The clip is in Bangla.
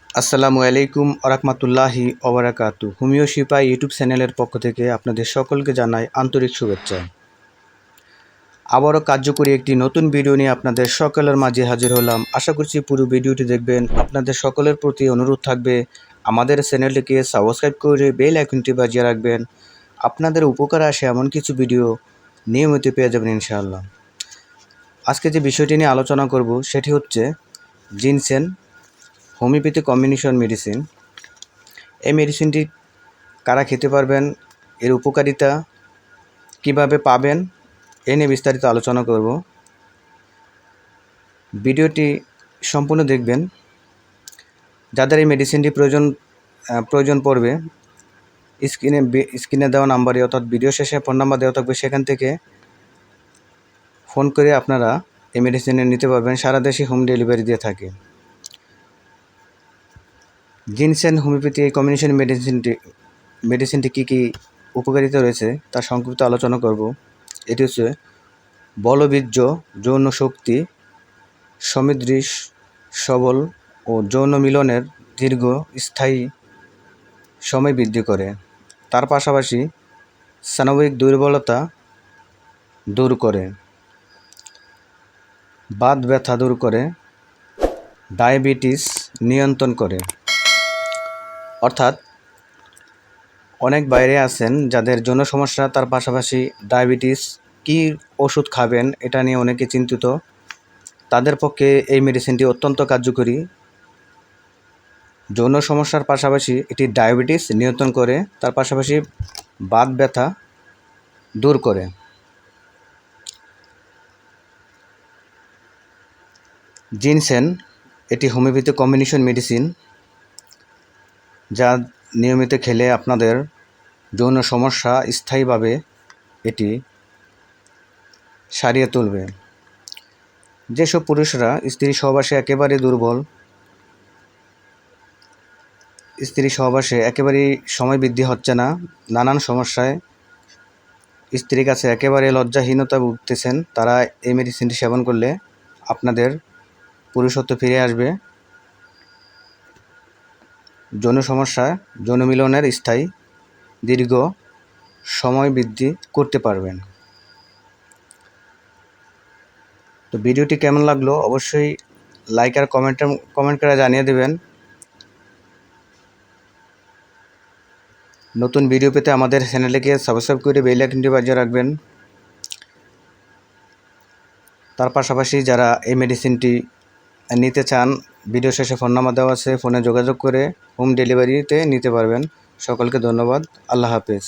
আসসালামু আলাইকুম আরাহমাতুল্লাহি ওবারাকাতু। হোমিও শিপা ইউটিউব চ্যানেলের পক্ষ থেকে আপনাদের সকলকে জানাই আন্তরিক শুভেচ্ছা। আবারও কার্যকরী একটি নতুন ভিডিও নিয়ে আপনাদের সকলের মাঝে হাজির হলাম। আশা করছি পুরো ভিডিওটি দেখবেন। আপনাদের সকলের প্রতি অনুরোধ থাকবে আমাদের চ্যানেলটিকে সাবস্ক্রাইব করে বেল আইকনটি বাজিয়ে রাখবেন। আপনাদের উপকার আসে এমন কিছু ভিডিও নিয়মিত পেয়ে যাবেন ইনশাআল্লাহ। আজকে যে বিষয়টি নিয়ে আলোচনা করব সেটি হচ্ছে জিনসেন হোমিওপ্যাথি কম্বিনেশন মেডিসিন। এই মেডিসিনটি কারা খেতে পারবেন, এর উপকারিতা কিভাবে পাবেন, এ নিয়ে বিস্তারিত আলোচনা করব। ভিডিওটি সম্পূর্ণ দেখবেন। যাদের এই মেডিসিনটি প্রয়োজন পড়বে, স্ক্রিনে দেওয়া নাম্বারে অর্থাৎ ভিডিও শেষে ফোন নাম্বার দেওয়া থাকবে, সেখান থেকে ফোন করে আপনারা এই মেডিসিনটি নিতে পারবেন। সারা দেশে হোম ডেলিভারি দিয়ে থাকে। জিনসেন হোমিওপ্যাথি এই কম্বিনেশন মেডিসিনটি কী কী উপকারিতা রয়েছে তার সংক্ষিপ্ত আলোচনা করব। এটি হচ্ছে বলবীর্য, যৌন শক্তি, সমৃদ্ধি, সবল ও যৌন মিলনের দীর্ঘ স্থায়ী সময় বৃদ্ধি করে। তার পাশাপাশি স্নায়বিক দুর্বলতা দূর করে, বাত ব্যথা দূর করে, ডায়াবেটিস নিয়ন্ত্রণ করে। অর্থাৎ অনেক বাইরে আছেন যাদের যৌন সমস্যা, তার পাশাপাশি ডায়াবেটিস, কী ওষুধ খাবেন এটা নিয়ে অনেকে চিন্তিত। তাদের পক্ষে এই মেডিসিনটি অত্যন্ত কার্যকরী। যৌন সমস্যার পাশাপাশি এটি ডায়াবেটিস নিয়ন্ত্রণ করে, তার পাশাপাশি বাত ব্যথা দূর করে। জিনসেন এটি হোমিওপ্যাথি কম্বিনেশন মেডিসিন, যা নিয়মিত খেলে আপনাদের যৌন সমস্যা স্থায়ীভাবে এটি সারিয়ে তুলবে। যেসব পুরুষরা স্ত্রী সহবাসে একেবারে দুর্বল, স্ত্রী সহবাসে একেবারেই সময় বৃদ্ধি হচ্ছে না, নানান সমস্যায় স্ত্রীর কাছে একেবারে লজ্জাহীনতা ভুগতেছেন, তারা এই মেডিসিনটি সেবন করলে আপনাদের পুরুষত্ব ফিরে আসবে। যৌন সমস্যা, যৌন মিলনের স্থায়ী দীর্ঘ সময় বৃদ্ধি করতে পারবেন। তো ভিডিওটি কেমন লাগলো অবশ্যই লাইক আর কমেন্ট করে জানিয়ে দেবেন। নতুন ভিডিও পেতে আমাদের চ্যানেলটিকে সাবস্ক্রাইব করে বেল আইকনটি বাজিয়ে রাখবেন। তার পাশাপাশি যারা এই মেডিসিনটি নিতে চান, ভিডিও শেষে ফোন নাম্বার দেওয়া আছে, ফোনে যোগাযোগ করে হোম ডেলিভারিতে নিতে পারবেন। সকলকে ধন্যবাদ। আল্লাহ হাফেজ।